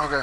Okay.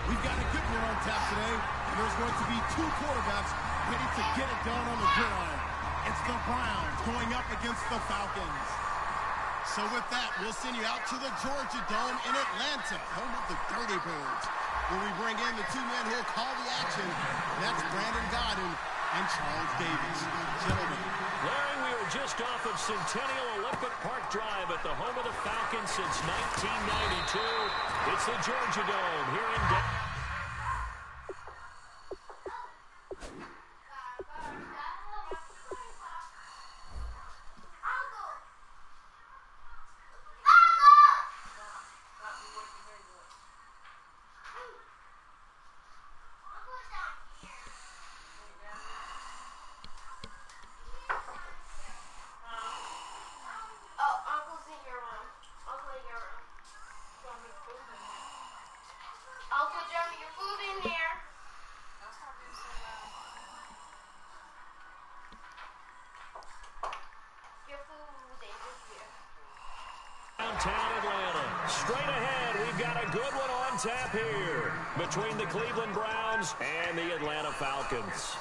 We've got a good one on tap today, and there's going to be two quarterbacks ready to get it done on the gridiron. It's the Browns going up against the Falcons. So with that, we'll send you out to the Georgia Dome in Atlanta, home of the Dirty Birds, where we bring in the two men who'll call the action. That's Brandon Godden and Charles Davis. Gentlemen. Larry, we are just off of Centennial Olympic Park Drive at the home of the Falcons since 1992. It's the Georgia Dome here in Denver. Downtown Atlanta. Straight ahead, we've got a good one on tap here between the Cleveland Browns and the Atlanta Falcons.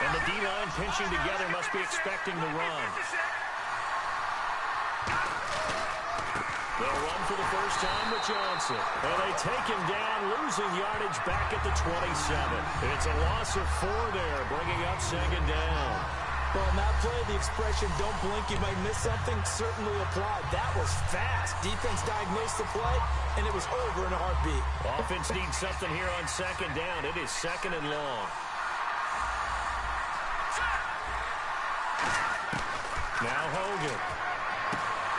And the D-line pinching together must be expecting the run. They'll run for the first time with Johnson. And they take him down, losing yardage back at the 27. It's a loss of 4 there, bringing up second down. Well, on that play, the expression, don't blink, you might miss something, certainly applied. That was fast. Defense diagnosed the play, and it was over in a heartbeat. Offense needs something here on second down. It is second and long. Now Hogan.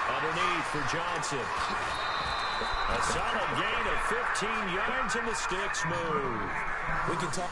Underneath for Johnson. A solid gain of 15 yards, and the sticks move. We can talk.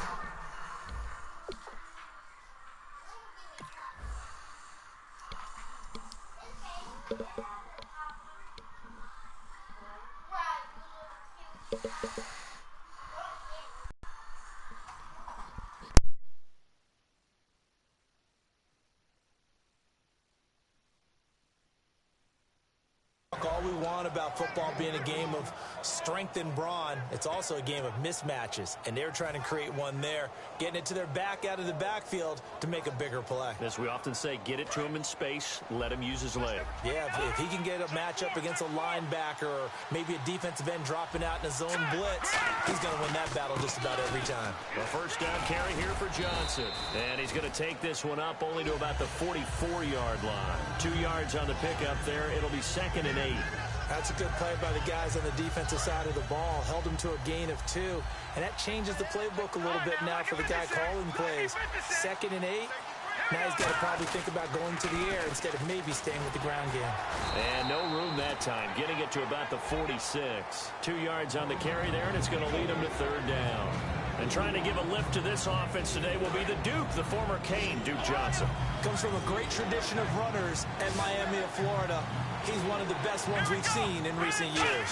All we want about football being a game of strength and brawn, it's also a game of mismatches, and they're trying to create one there, getting it to their back out of the backfield to make a bigger play. As we often say, get it to him in space, let him use his leg. Yeah, if he can get a matchup against a linebacker or maybe a defensive end dropping out in a zone blitz, he's going to win that battle just about every time. A first down carry here for Johnson, and he's going to take this one up only to about the 44-yard line. 2 yards on the pickup there. It'll be 2nd and 8. That's a good play by the guys on the defensive side of the ball. Held him to a gain of 2. And that changes the playbook a little bit now for the guy calling plays. 2nd and 8. Now he's got to probably think about going to the air instead of maybe staying with the ground game. And no room that time. Getting it to about the 46. 2 yards on the carry there, and it's going to lead him to 3rd down. And trying to give a lift to this offense today will be the Duke, the former Cane, Duke Johnson. Comes from a great tradition of runners at Miami of Florida. He's one of the best ones we've seen in recent years.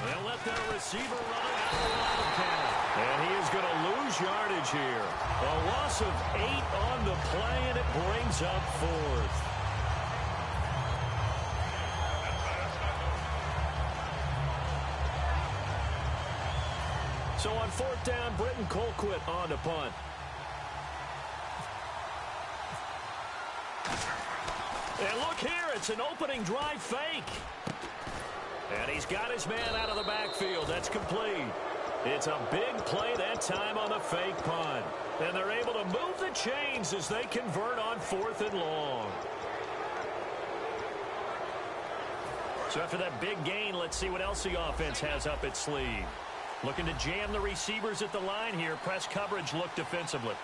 They'll let their receiver run it out of the wildcat. And he is going to lose yardage here. A loss of 8 on the play, and it brings up 4th. So on 4th down, Britton Colquitt on to punt. And look here, it's an opening drive fake. And he's got his man out of the backfield. That's complete. It's a big play that time on the fake punt. And they're able to move the chains as they convert on 4th and long. So after that big gain, let's see what else the offense has up its sleeve. Looking to jam the receivers at the line here. Press coverage look defensively.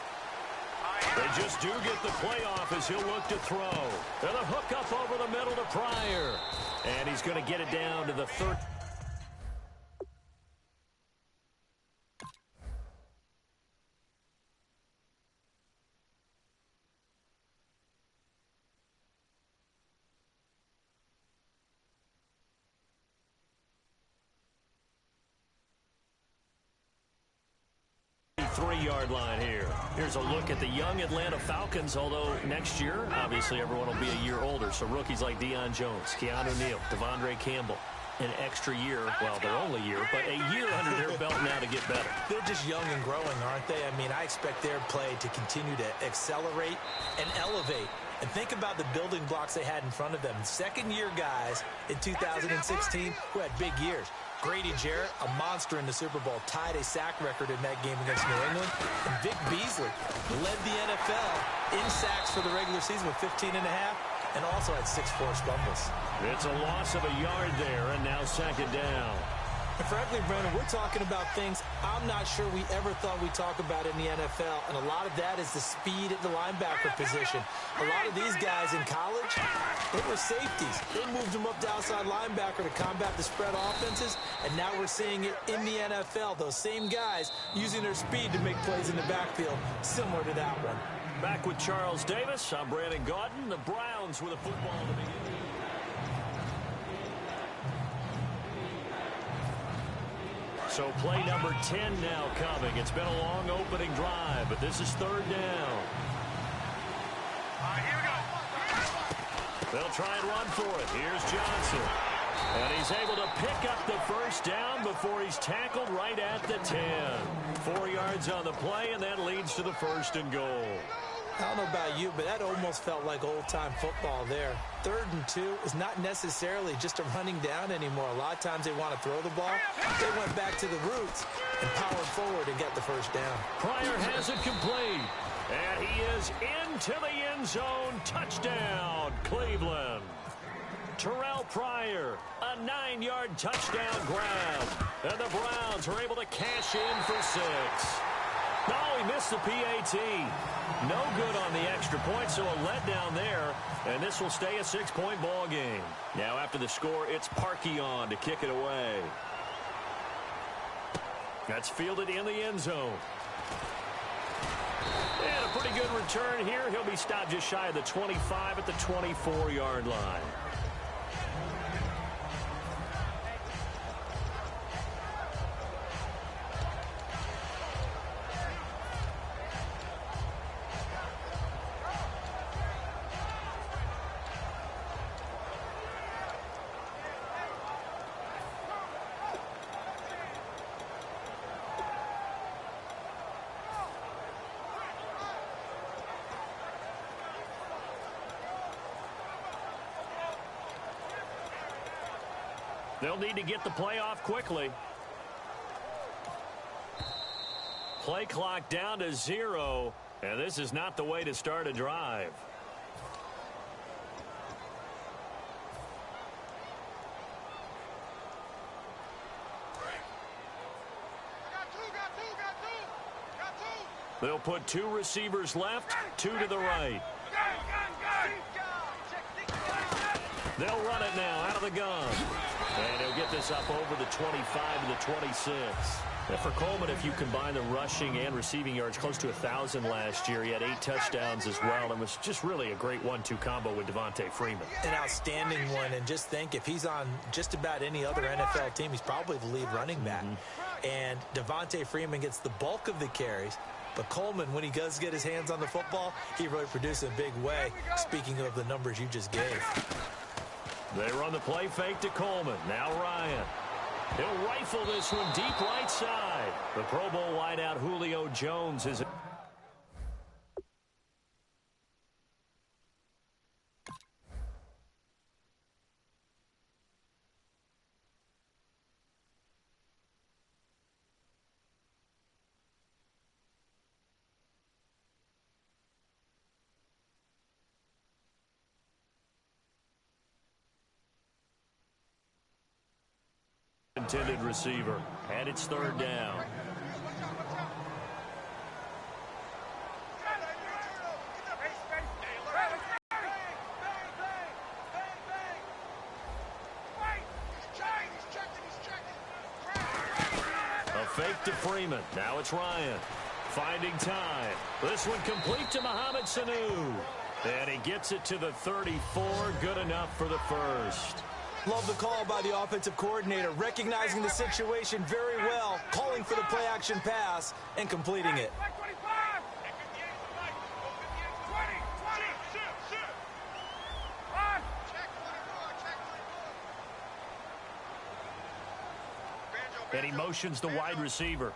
They just do get the play off as he'll look to throw. And a hook up over the middle to Pryor. And he's going to get it down to the 3rd. Three-yard line here. Here's a look at the young Atlanta Falcons, although next year, obviously, everyone will be a year older. So rookies like Deion Jones, Keanu Neal, Devondre Campbell, an extra year, well, their only year, but a year under their belt now to get better. They're just young and growing, aren't they? I mean, I expect their play to continue to accelerate and elevate. And think about the building blocks they had in front of them. Second-year guys in 2016 who had big years. Grady Jarrett, a monster in the Super Bowl, tied a sack record in that game against New England. And Vic Beasley led the NFL in sacks for the regular season with 15 and a half, and also had 6 forced fumbles. It's a loss of a yard there, and now 2nd down. And frankly, Brandon, we're talking about things I'm not sure we ever thought we'd talk about in the NFL, and a lot of that is the speed at the linebacker position. A lot of these guys in college, they were safeties. They moved them up to outside linebacker to combat the spread offenses, and now we're seeing it in the NFL. Those same guys using their speed to make plays in the backfield, similar to that one. Back with Charles Davis, I'm Brandon Gaudin. The Browns with a football to begin. So play number 10 now coming. It's been a long opening drive, but this is 3rd down. Here we go. They'll try and run for it. Here's Johnson. And he's able to pick up the first down before he's tackled right at the 10. 4 yards on the play, and that leads to the 1st and goal. I don't know about you, but that almost felt like old-time football there. 3rd and 2 is not necessarily just a running down anymore. A lot of times they want to throw the ball. They went back to the roots and powered forward and got the first down. Pryor has it complete. And he is into the end zone. Touchdown, Cleveland. Terrell Pryor, a 9-yard touchdown grab. And the Browns are able to cash in for 6. No, he missed the PAT. No good on the extra point, so a letdown there. And this will stay a 6-point ball game. Now after the score, it's Parkey on to kick it away. That's fielded in the end zone. And a pretty good return here. He'll be stopped just shy of the 25 at the 24-yard line. They'll need to get the play off quickly. Play clock down to 0, and this is not the way to start a drive. They'll put 2 receivers left, 2 to the right. They'll run it now out of the gun. And he'll get this up over the 25 to the 26. And for Coleman, if you combine the rushing and receiving yards, close to 1,000 last year. He had 8 touchdowns as well, and was just really a great 1-2 combo with Devontae Freeman. An outstanding one, and just think, if he's on just about any other NFL team, he's probably the lead running back. And Devontae Freeman gets the bulk of the carries. But Coleman, when he does get his hands on the football, he really produces in a big way, speaking of the numbers you just gave. They run the play fake to Coleman. Now Ryan. He'll rifle this one deep right side. The Pro Bowl wideout Julio Jones is... intended receiver, and it's 3rd down. A fake to Freeman. Now it's Ryan. Finding time. This one complete to Mohamed Sanu. And he gets it to the 34. Good enough for the first. Love the call by the offensive coordinator, recognizing the situation very well, calling for the play-action pass, and completing it. And he motions the wide receiver.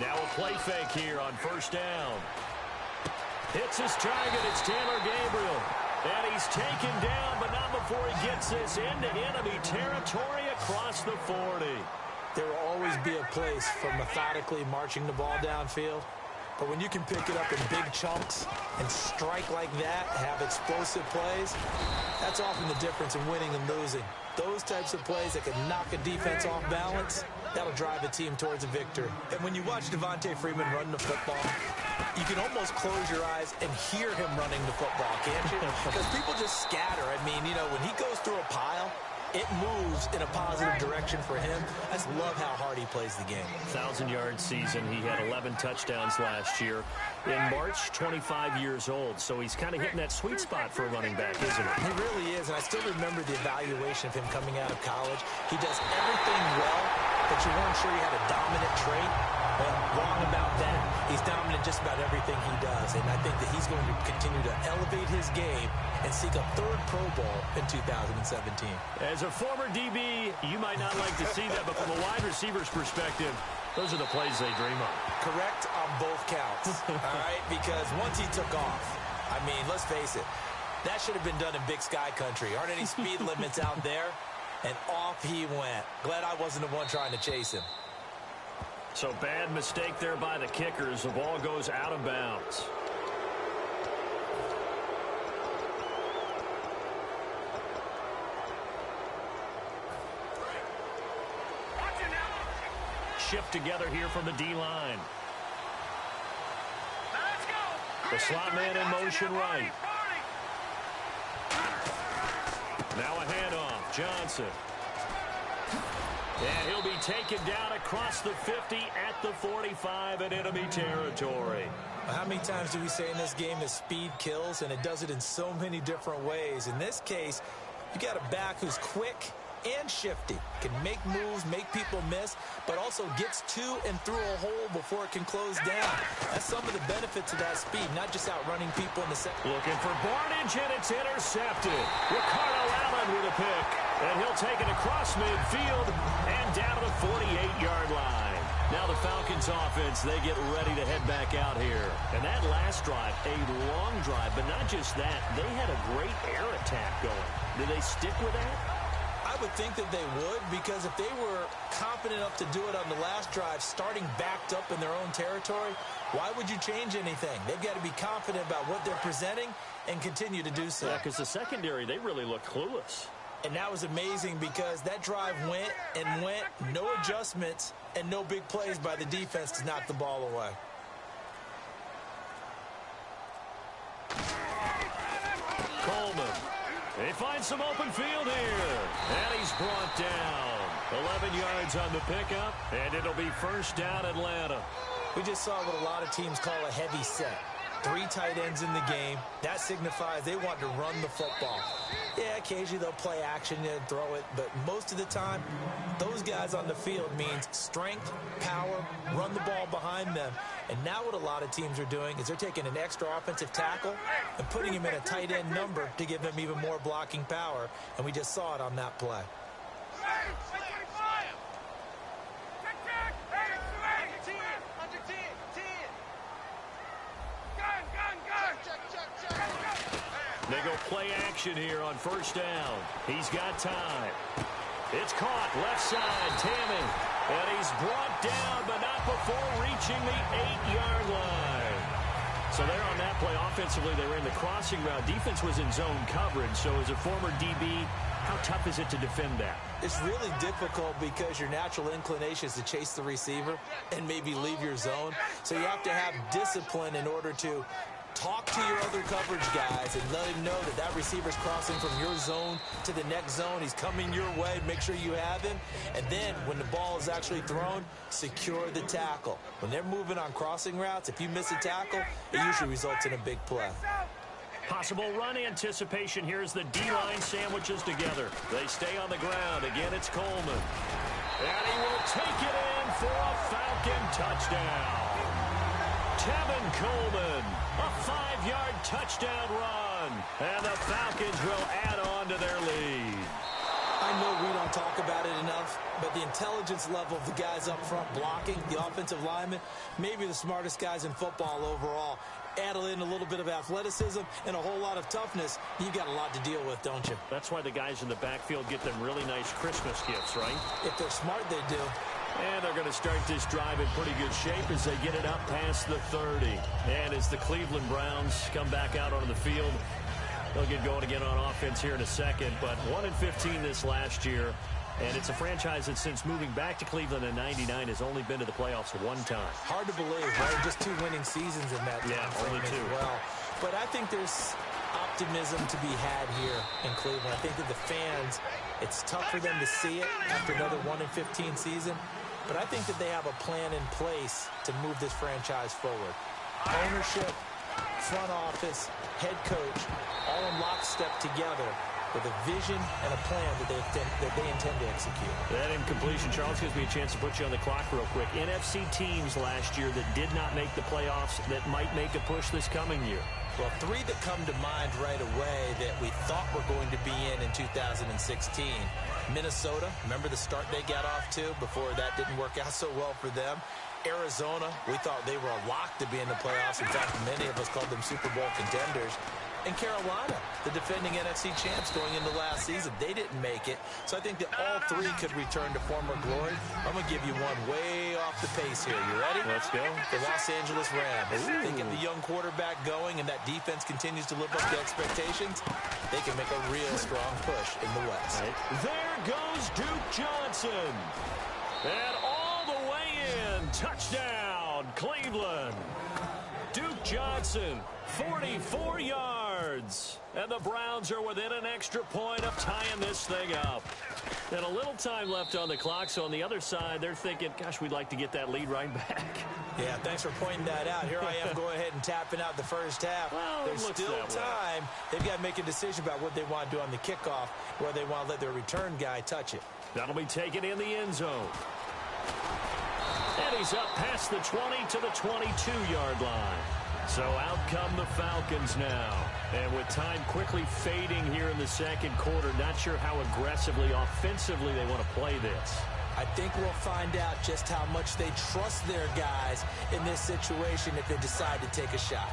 Now a play fake here on 1st down. Hits his target. It's Taylor Gabriel. And he's taken down, but not before he gets this into enemy territory across the 40. There will always be a place for methodically marching the ball downfield. But when you can pick it up in big chunks and strike like that, have explosive plays, that's often the difference in winning and losing. Those types of plays that can knock a defense off balance, that'll drive a team towards a victory. And when you watch Devontae Freeman run the football, you can almost close your eyes and hear him running the football, can't you? Because people just scatter. I mean, you know, when he goes through a pile, it moves in a positive direction for him. I just love how hard he plays the game. 1,000-yard season. He had 11 touchdowns last year. In March, 25 years old. So he's kind of hitting that sweet spot for a running back, isn't he? He really is, and I still remember the evaluation of him coming out of college. He does everything well, but you weren't sure he had a dominant trait. Well, wrong about that. He's dominant just about everything he does, and I think that he's going to continue to elevate his game and seek a 3rd Pro Bowl in 2017. As a former DB, you might not like to see that, but from a wide receiver's perspective, those are the plays they dream of. Correct on both counts, all right? Because once he took off, I mean, let's face it, that should have been done in Big Sky country. Aren't any speed limits out there? And off he went. Glad I wasn't the one trying to chase him. So bad mistake there by the kickers. The ball goes out of bounds. Shift together here from the D-line. The slot man in motion right. Now a handoff. Johnson. And he'll be taken down across the 50 at the 45 in enemy territory. How many times do we say in this game that speed kills, and it does it in so many different ways? In this case, you got a back who's quick and shifty, can make moves, make people miss, but also gets to and through a hole before it can close down. That's some of the benefits of that speed, not just outrunning people in the second. Looking for Barnage, and it's intercepted. Ricardo Allen with a pick, and he'll take it across midfield and down to the 48-yard line. Now the Falcons offense, they get ready to head back out here. And that last drive, a long drive, but not just that. They had a great air attack going. Did they stick with that? I would think that they would, because if they were confident enough to do it on the last drive, starting backed up in their own territory, why would you change anything? They've got to be confident about what they're presenting and continue to do so. Yeah, because the secondary, they really look clueless. And that was amazing because that drive went and went, no adjustments, and no big plays by the defense to knock the ball away. Coleman. They find some open field here. And he's brought down. 11 yards on the pickup, and it'll be first down Atlanta. We just saw what a lot of teams call a heavy set. 3 tight ends in the game. That signifies they want to run the football. Yeah, occasionally they'll play action and throw it, but most of the time, those guys on the field means strength, power, run the ball behind them. And now what a lot of teams are doing is they're taking an extra offensive tackle and putting him in a tight end number to give them even more blocking power, and we just saw it on that play. They go play action here on first down. He's got time. It's caught left side, Tammy. And he's brought down, but not before reaching the 8-yard line. So there on that play, offensively, they ran the crossing route. Defense was in zone coverage. So as a former DB, how tough is it to defend that? It's really difficult because your natural inclination is to chase the receiver and maybe leave your zone. So you have to have discipline in order to talk to your other coverage guys and let him know that that receiver's crossing from your zone to the next zone. He's coming your way. Make sure you have him. And then when the ball is actually thrown, secure the tackle. When they're moving on crossing routes, if you miss a tackle, it usually results in a big play. Possible run anticipation here as the D-line sandwiches together. They stay on the ground. Again, it's Coleman. And he will take it in for a Falcon touchdown. Tevin Coleman, a 5-yard touchdown run. And the Falcons will add on to their lead. I know we don't talk about it enough, but the intelligence level of the guys up front blocking, the offensive linemen, maybe the smartest guys in football overall. Add in a little bit of athleticism and a whole lot of toughness, you've got a lot to deal with, don't you? That's why the guys in the backfield get them really nice Christmas gifts, right? If they're smart, they do. And they're going to start this drive in pretty good shape as they get it up past the 30. And as the Cleveland Browns come back out onto the field, they'll get going again on offense here in a second. But 1-15 this last year. And it's a franchise that since moving back to Cleveland in '99 has only been to the playoffs one time. Hard to believe, right? Just 2 winning seasons in that time frame as well. But I think there's optimism to be had here in Cleveland. I think that the fans, it's tough for them to see it after another 1-15 season. But I think that they have a plan in place to move this franchise forward. Ownership, front office, head coach, all in lockstep together with a vision and a plan that they intend to execute. That incompletion, Charles, gives me a chance to put you on the clock real quick. NFC teams last year that did not make the playoffs that might make a push this coming year. Well, 3 that come to mind right away that we thought were going to be in 2016. Minnesota, remember the start they got off to before that didn't work out so well for them. Arizona, we thought they were a lock to be in the playoffs. In fact, many of us called them Super Bowl contenders. And Carolina, the defending NFC champs going into last season, they didn't make it. So I think that all 3 could return to former glory. I'm going to give you one way off the pace here. You ready? Let's go. The Los Angeles Rams. They get the young quarterback going, and that defense continues to live up to expectations. They can make a real strong push in the West. There goes Duke Johnson. And all the way in. Touchdown, Cleveland. Duke Johnson, 44 yards. And the Browns are within an extra point of tying this thing up. And a little time left on the clock, so on the other side, they're thinking, gosh, we'd like to get that lead right back. Yeah, thanks for pointing that out. Here I am going ahead and tapping out the first half. Well, there's still time. They've got to make a decision about what they want to do on the kickoff, where they want to let their return guy touch it. That'll be taken in the end zone. And he's up past the 20 to the 22-yard line. So out come the Falcons now. And with time quickly fading here in the second quarter, not sure how aggressively, offensively they want to play this. I think we'll find out just how much they trust their guys in this situation if they decide to take a shot.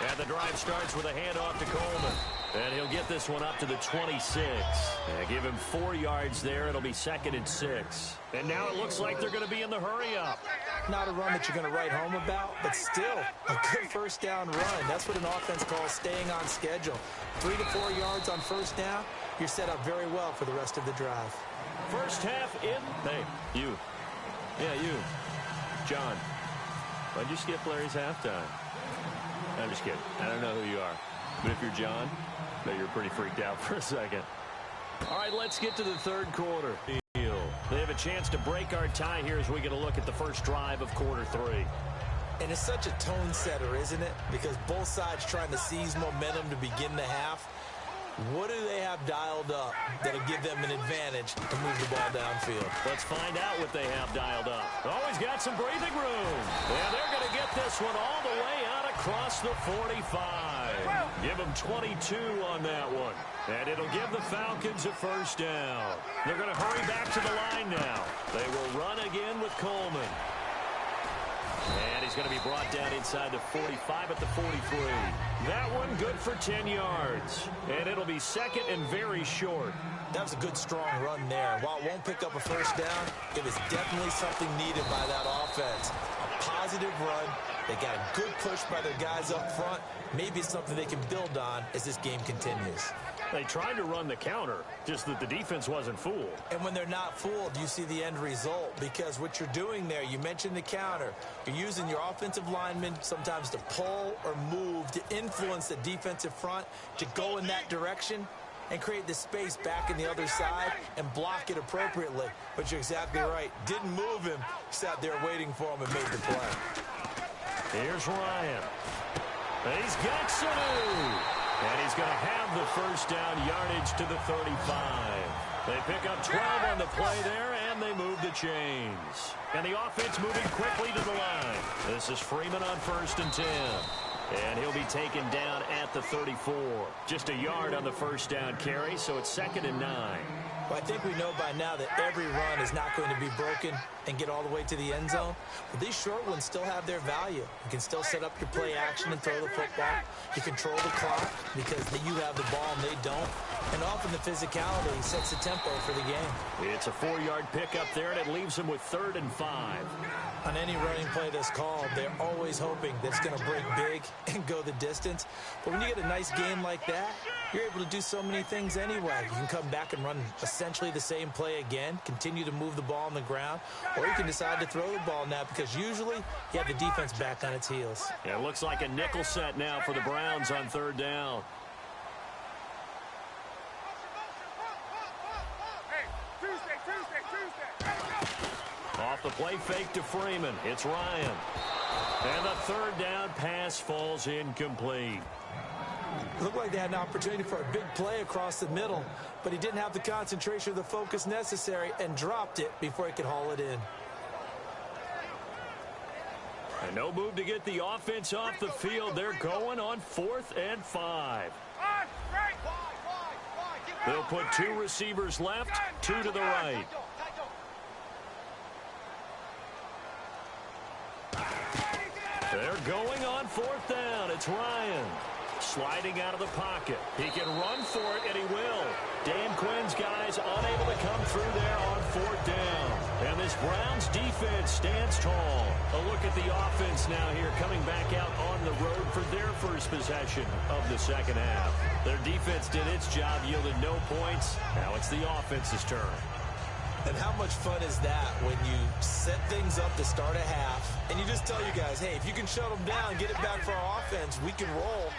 And the drive starts with a handoff to Coleman. And he'll get this one up to the 26. And give him 4 yards there. It'll be 2nd and 6. And now it looks like they're going to be in the hurry-up. Not a run that you're going to write home about, but still a good first down run. That's what an offense calls staying on schedule. 3 to 4 yards on first down. You're set up very well for the rest of the drive. First half in. Hey, you. Yeah, you. John. Why'd you skip Larry's halftime? I'm just kidding. I don't know who you are. But if you're John, I bet you're pretty freaked out for a second. All right, let's get to the third quarter. They have a chance to break our tie here as we get a look at the first drive of quarter 3. And it's such a tone setter, isn't it? Because both sides trying to seize momentum to begin the half. What do they have dialed up that'll give them an advantage to move the ball downfield? Let's find out what they have dialed up. Always got some breathing room. And they're going to get this one all the way out across the 45. Give them 22 on that one. And it'll give the Falcons a first down. They're going to hurry back to the line now. They will run again with Coleman. And he's going to be brought down inside the 45 at the 43. That one good for 10 yards. And it'll be 2nd and very short. That was a good, strong run there. While it won't pick up a first down, it was definitely something needed by that offense. A positive run. They got a good push by their guys up front. Maybe it's something they can build on as this game continues. They tried to run the counter, just that the defense wasn't fooled. And when they're not fooled, you see the end result. Because what you're doing there, you mentioned the counter. You're using your offensive linemen sometimes to pull or move, to influence the defensive front, to go in that direction and create the space back in the other side and block it appropriately. But you're exactly right. Didn't move him. Sat there waiting for him and made the play. Here's Ryan. He's got Sanu. And he's going to have the first down yardage to the 35. They pick up 12 on the play there, and they move the chains. And the offense moving quickly to the line. This is Freeman on 1st and 10. And he'll be taken down at the 34. Just a yard on the first down carry, so it's 2nd and 9. Well, I think we know by now that every run is not going to be broken and get all the way to the end zone. But these short ones still have their value. You can still set up your play action and throw the football. You control the clock because you have the ball and they don't. And often the physicality sets the tempo for the game. It's a 4-yard pickup there, and it leaves them with 3rd and 5. On any running play that's called, they're always hoping that it's going to break big and go the distance. But when you get a nice game like that, you're able to do so many things anyway. You can come back and run essentially the same play again, continue to move the ball on the ground, or you can decide to throw the ball now because usually you have the defense back on its heels. Yeah, it looks like a nickel set now for the Browns on 3rd down. Off the play fake to Freeman. It's Ryan. And the 3rd down pass falls incomplete. Looked like they had an opportunity for a big play across the middle, but he didn't have the concentration or the focus necessary and dropped it before he could haul it in. And no move to get the offense off the field. They're going on 4th and 5. They'll put 2 receivers left, 2 to the right. They're going on 4th down. It's Ryan. Sliding out of the pocket. He can run for it, and he will. Dan Quinn's guys unable to come through there on 4th down. And this Browns defense stands tall. A look at the offense now here, coming back out on the road for their first possession of the second half. Their defense did its job, yielded no points. Now it's the offense's turn. And how much fun is that when you set things up to start a half and you just tell you guys, hey, if you can shut them down, get it back for our offense, we can roll.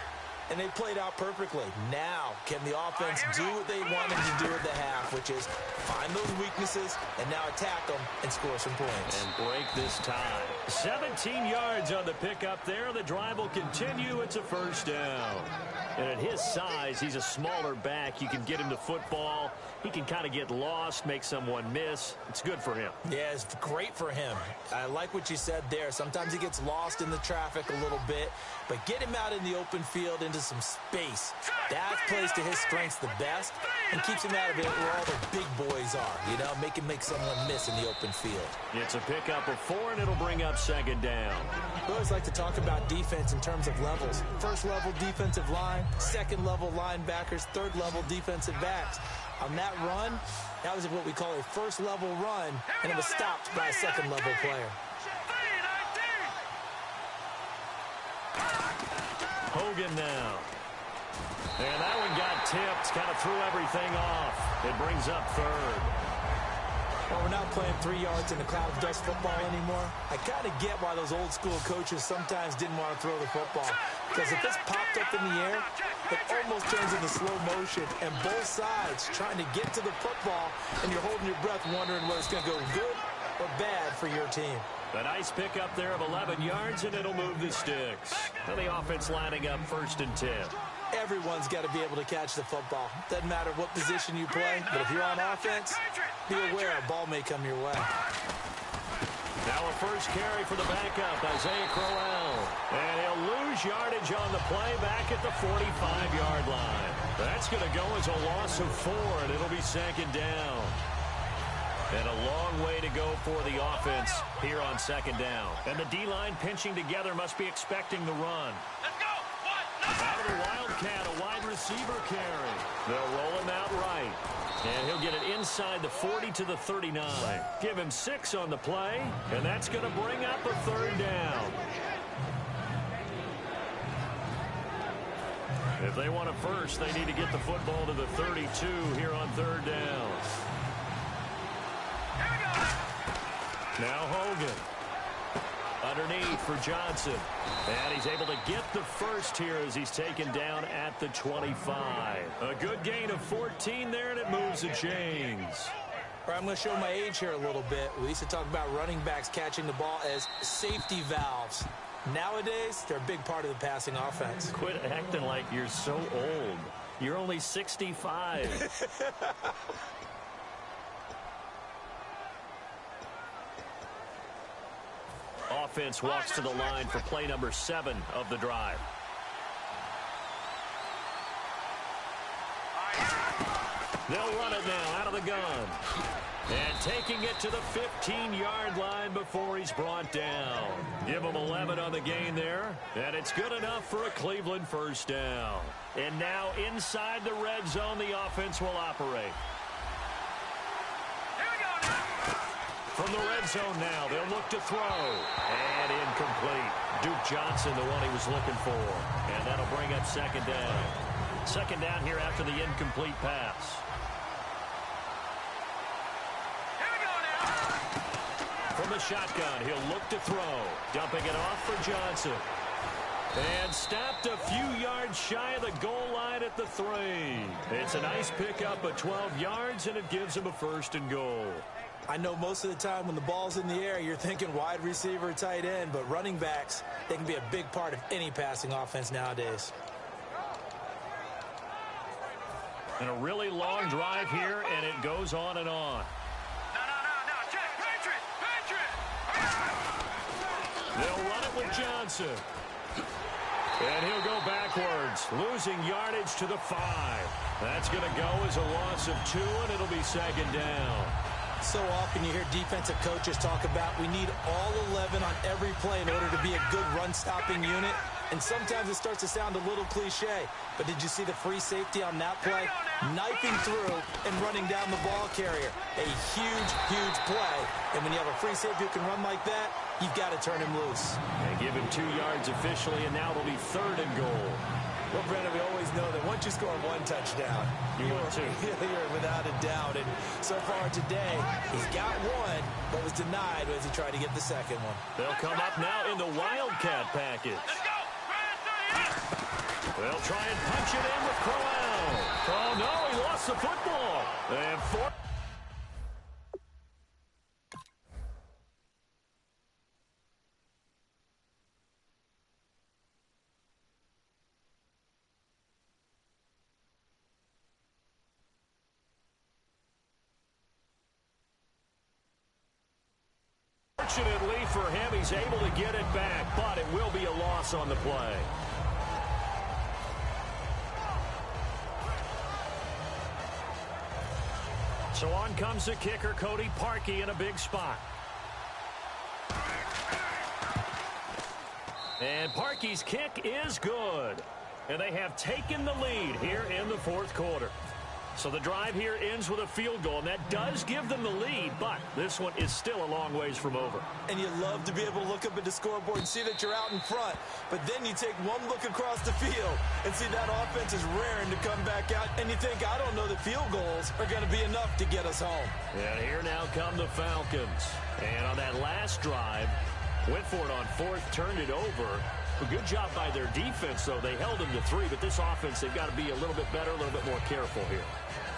and they played out perfectly. Now, can the offense do what they wanted to do at the half, which is find those weaknesses and now attack them and score some points. And break this tie. 17 yards on the pickup there. The drive will continue. It's a first down. And at his size, he's a smaller back. You can get him the football. He can kind of get lost, make someone miss. It's good for him. Yeah, it's great for him. I like what you said there. Sometimes he gets lost in the traffic a little bit, but get him out in the open field into some space. That plays to his strengths the best and keeps him out of it where all the big boys are, you know, make him make someone miss in the open field. It's a pickup of 4, and it'll bring up second down. We always like to talk about defense in terms of levels. First level defensive line, second level linebackers, third level defensive backs. On that run, that was what we call a first level run, and it was stopped by a second level player. Hogan now. And that one got tipped, kind of threw everything off. It brings up third. Well, we're not playing 3 yards in a cloud of dust football anymore. I kind of get why those old school coaches sometimes didn't want to throw the football. Because if it's popped up in the air, it almost turns into slow motion. And both sides trying to get to the football, and you're holding your breath wondering whether it's going to go good or bad for your team. A nice pickup there of 11 yards, and it'll move the sticks. And the offense lining up 1st and 10. Everyone's got to be able to catch the football. Doesn't matter what position you play, but if you're on offense, be aware a ball may come your way. Now a first carry for the backup, Isaiah Crowell. And he'll lose yardage on the play back at the 45-yard line. That's going to go as a loss of 4, and it'll be second down. And a long way to go for the offense here on second down. And the D-line pinching together must be expecting the run. Let's go. Out of the Wildcat, a wide receiver carry. They'll roll him out right. And he'll get it inside the 40 to the 39. Give him 6 on the play, and that's going to bring up a third down. If they want a first, they need to get the football to the 32 here on third down. Now Hogan. Underneath for Johnson. And he's able to get the first here as he's taken down at the 25. A good gain of 14 there, and it moves the chains. All right, I'm going to show my age here a little bit. We used to talk about running backs catching the ball as safety valves. Nowadays, they're a big part of the passing offense. Quit acting like you're so old. You're only 65. Offense walks to the line for play number 7 of the drive. They'll run it now out of the gun. And taking it to the 15-yard line before he's brought down. Give him 11 on the gain there. And it's good enough for a Cleveland first down. And now inside the red zone, the offense will operate. From the red zone now, they'll look to throw. And incomplete. Duke Johnson, the one he was looking for. And that'll bring up second down. Second down here after the incomplete pass. From the shotgun, he'll look to throw. Dumping it off for Johnson. And stopped a few yards shy of the goal line at the 3. It's a nice pickup of 12 yards, and it gives him a 1st and goal. I know most of the time when the ball's in the air, you're thinking wide receiver, tight end, but running backs, they can be a big part of any passing offense nowadays. And a really long drive here, and it goes on and on. No. Check. Patriot. They'll run it with Johnson. And he'll go backwards, losing yardage to the 5. That's going to go as a loss of 2, and it'll be second down. So often you hear defensive coaches talk about we need all 11 on every play in order to be a good run-stopping unit. And sometimes it starts to sound a little cliche. But did you see the free safety on that play? Knifing through and running down the ball carrier. A huge play. And when you have a free safety who can run like that, you've got to turn him loose. They give him 2 yards officially, and now it'll be 3rd and goal. Well, Brandon, we always know that once you score 1 touchdown, you're without a doubt. And so far today, he's got 1, but was denied as he tried to get the second one. They'll come up now in the Wildcat package. Let's go. They'll try and punch it in with Crowell. Oh, no, he lost the football. And fortunately for him, he's able to get it back, but it will be a loss on the play. So on comes the kicker, Cody Parkey, in a big spot. And Parkey's kick is good. And they have taken the lead here in the fourth quarter. So the drive here ends with a field goal, and that does give them the lead, but this one is still a long ways from over. And you love to be able to look up at the scoreboard and see that you're out in front, but then you take one look across the field and see that offense is raring to come back out, and you think, I don't know that field goals are going to be enough to get us home. And here now come the Falcons. And on that last drive, went for it on fourth, turned it over. A good job by their defense, though. They held them to 3, but this offense, they've got to be a little bit better, a little bit more careful here.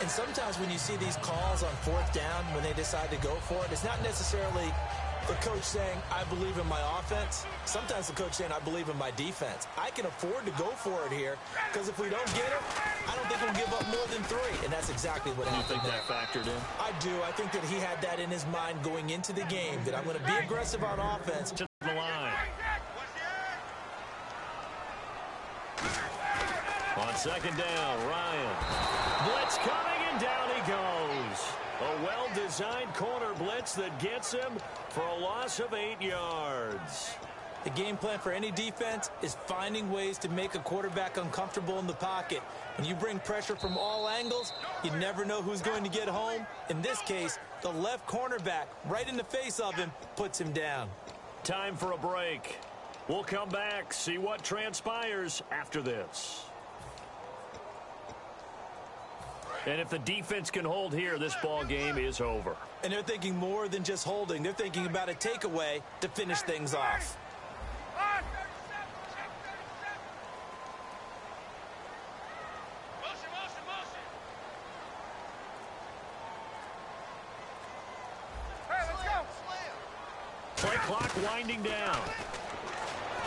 And sometimes when you see these calls on fourth down, when they decide to go for it, it's not necessarily the coach saying, I believe in my offense. Sometimes the coach saying, I believe in my defense. I can afford to go for it here, because if we don't get it, I don't think we'll give up more than 3. And that's exactly what happened. You think that factored in? I do. I think that he had that in his mind going into the game, that I'm going to be aggressive on offense. To the line. On second down, Ryan. Blitz coming, and down he goes. A well-designed corner blitz that gets him for a loss of 8 yards. The game plan for any defense is finding ways to make a quarterback uncomfortable in the pocket. When you bring pressure from all angles, you never know who's going to get home. In this case, the left cornerback, right in the face of him, puts him down. Time for a break. We'll come back, see what transpires after this. And if the defense can hold here, this ball game is over. And they're thinking more than just holding. They're thinking about a takeaway to finish things off. Play clock winding down.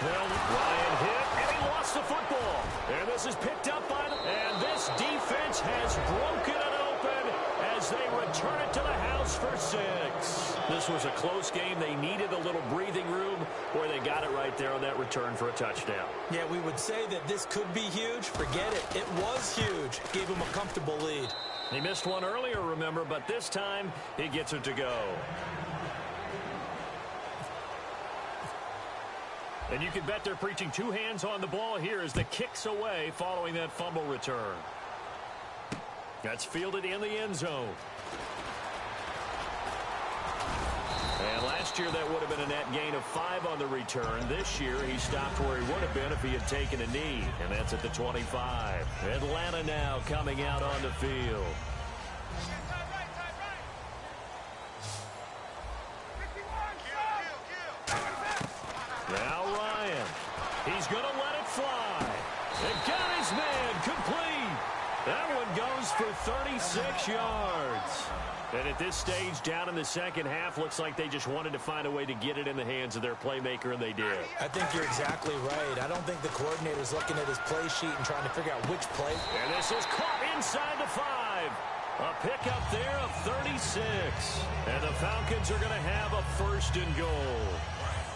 Well, Ryan hit, and he lost the football. And this is picked up by them. And this defense has broken it open as they return it to the house for 6. This was a close game. They needed a little breathing room, where they got it right there on that return for a touchdown. Yeah, we would say that this could be huge. Forget it. It was huge. Gave him a comfortable lead. He missed one earlier, remember, but this time he gets it to go. And you can bet they're preaching 2 hands on the ball here as the kick's away following that fumble return. That's fielded in the end zone. And last year that would have been a net gain of 5 on the return. This year he stopped where he would have been if he had taken a knee. And that's at the 25. Atlanta now coming out on the field. Now Ryan. He's going to let it fly. And got his man complete. That one goes for 36 yards. And at this stage, down in the second half, looks like they just wanted to find a way to get it in the hands of their playmaker, and they did. I think you're exactly right. I don't think the coordinator's looking at his play sheet and trying to figure out which play. And this is caught inside the 5. A pickup there of 36. And the Falcons are going to have a 1st and goal.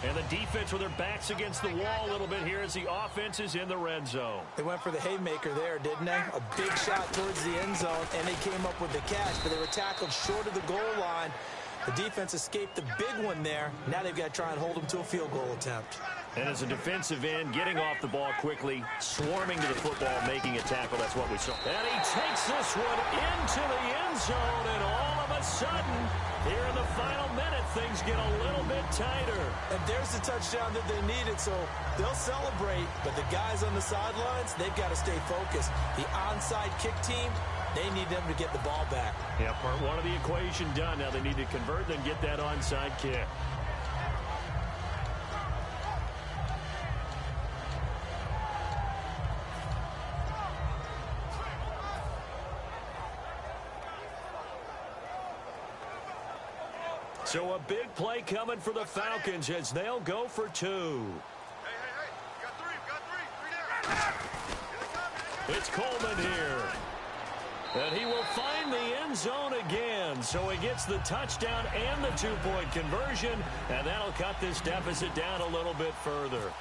And the defense with their backs against the wall a little bit here as the offense is in the red zone. They went for the haymaker there, didn't they? A big shot towards the end zone, and they came up with the catch, but they were tackled short of the goal line. The defense escaped the big one there. Now they've got to try and hold them to a field goal attempt. And as a defensive end, getting off the ball quickly, swarming to the football, making a tackle, that's what we saw. And he takes this one into the end zone, and all of a sudden, here in the final minute, things get a little bit tighter. And there's the touchdown that they needed, so they'll celebrate. But the guys on the sidelines, they've got to stay focused. The onside kick team, they need them to get the ball back. Yeah, part 1 of the equation done. Now they need to convert, then get that onside kick. So a big play coming for the Falcons as they'll go for 2. Hey, got three down. It's Coleman here. And he will find the end zone again. So he gets the touchdown and the 2-point conversion, and that'll cut this deficit down a little bit further.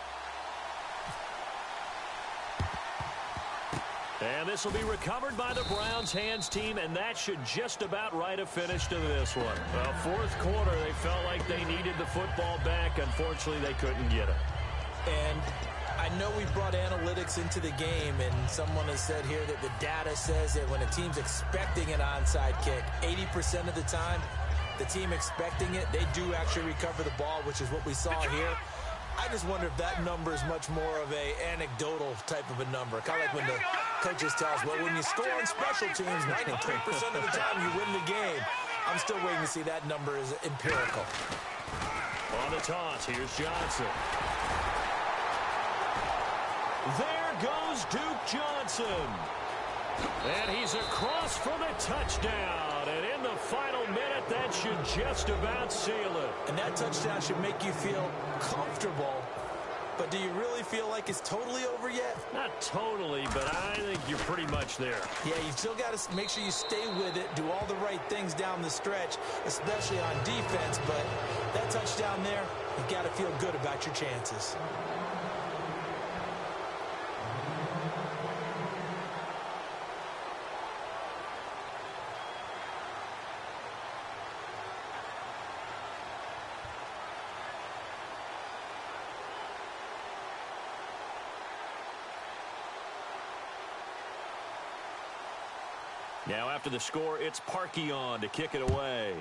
And this will be recovered by the Browns hands team, and that should just about write a finish to this one. Well, fourth quarter, they felt like they needed the football back. Unfortunately, they couldn't get it. And I know we brought analytics into the game, and someone has said here that the data says that when a team's expecting an onside kick, 80% of the time, the team expecting it, they do actually recover the ball, which is what we saw here. I just wonder if that number is much more of a anecdotal type of a number. Kind of like when the coaches tell us, well, when you score on special teams, 93% of the time you win the game. I'm still waiting to see that number is empirical. On the toss, here's Johnson. There goes Duke Johnson. And he's across for the touchdown. And in the final minute, that should just about seal it. And that touchdown should make you feel comfortable. But do you really feel like it's totally over yet? Not totally, but I think you're pretty much there. Yeah, you still got to make sure you stay with it, do all the right things down the stretch, especially on defense. But that touchdown there, you've got to feel good about your chances. Now after the score, it's Parkey on to kick it away.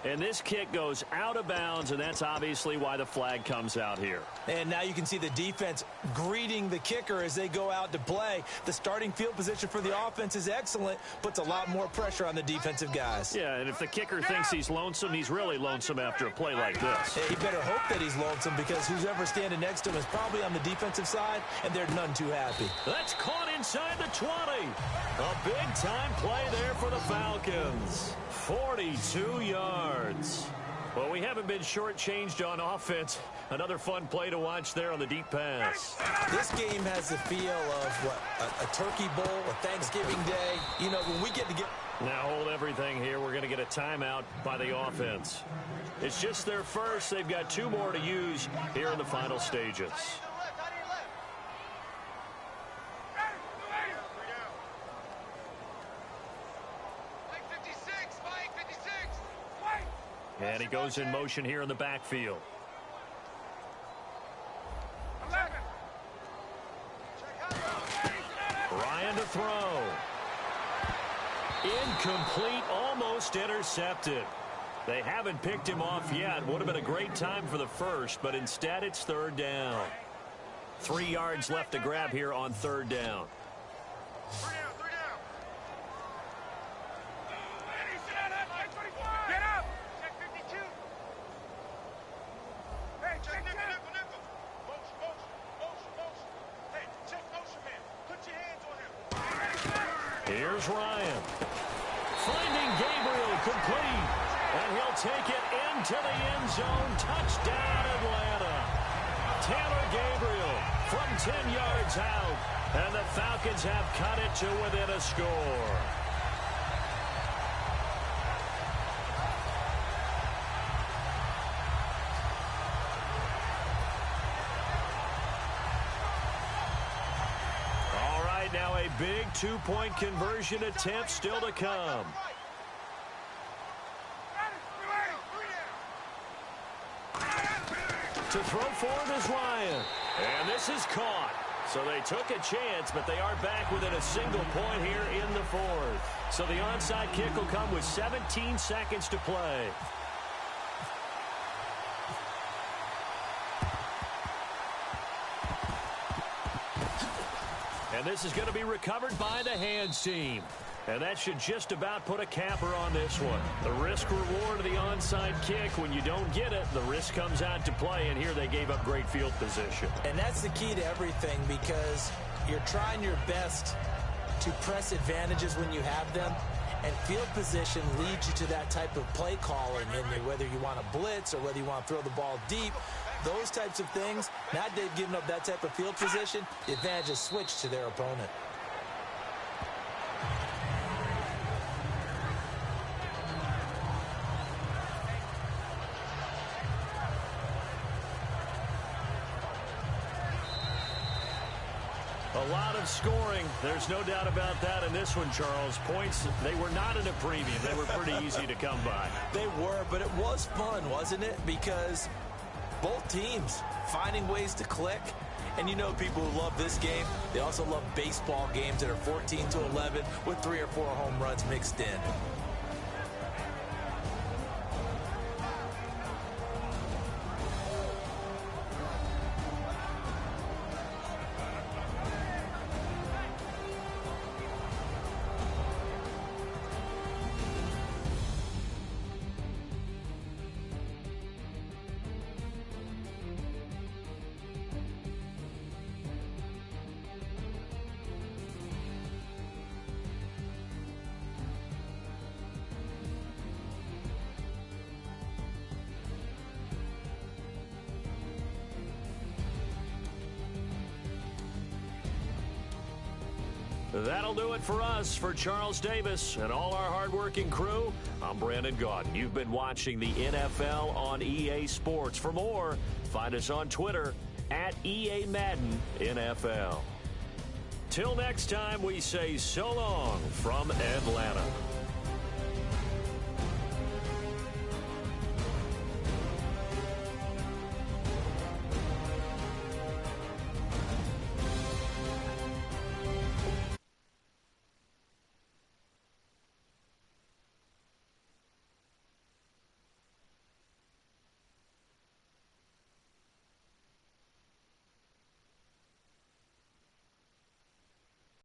And this kick goes out of bounds, and that's obviously why the flag comes out here. And now you can see the defense greeting the kicker as they go out to play. The starting field position for the offense is excellent, puts a lot more pressure on the defensive guys. Yeah, and if the kicker thinks he's lonesome, he's really lonesome after a play like this. Yeah, he better hope that he's lonesome, because who's ever standing next to him is probably on the defensive side, and they're none too happy. That's caught inside the 20. A big-time play there for the Falcons. 42 yards. Well, we haven't been shortchanged on offense. Another fun play to watch there on the deep pass. This game has the feel of, what, a turkey bowl, a Thanksgiving day. You know, when we get to get... Now hold everything here. We're going to get a timeout by the offense. It's just their first. They've got 2 more to use here in the final stages. And he goes in motion here in the backfield. Ryan to throw. Incomplete, almost intercepted. They haven't picked him off yet. Would have been a great time for the first, but instead it's 3rd down. 3 yards left to grab here on 3rd down. Here's Ryan. Finding Gabriel complete. And he'll take it into the end zone. Touchdown, Atlanta. Taylor Gabriel from 10 yards out. And the Falcons have cut it to within a score. Now a big 2-point conversion attempt still to come. To throw forward is Ryan. And this is caught. So they took a chance, but they are back within a single point here in the 4th. So the onside kick will come with 17 seconds to play. And this is going to be recovered by the hands team. And that should just about put a capper on this one. The risk-reward of the onside kick, when you don't get it, the risk comes out to play, and here they gave up great field position. And that's the key to everything, because you're trying your best to press advantages when you have them. And field position leads you to that type of play calling, and whether you want to blitz or whether you want to throw the ball deep, those types of things. Now they've given up that type of field position, the advantage is switched to their opponent. A lot of scoring. There's no doubt about that in this one, Charles. Points, they were not in a premium. They were pretty easy to come by. They were, but it was fun, wasn't it? Because both teams finding ways to click. And you know people who love this game, they also love baseball games that are 14-11 with 3 or 4 home runs mixed in. That'll do it for us. For Charles Davis and all our hardworking crew, I'm Brandon Gaudin. You've been watching the NFL on EA Sports. For more, find us on Twitter at EA Madden NFL. Till next time, we say so long from Atlanta.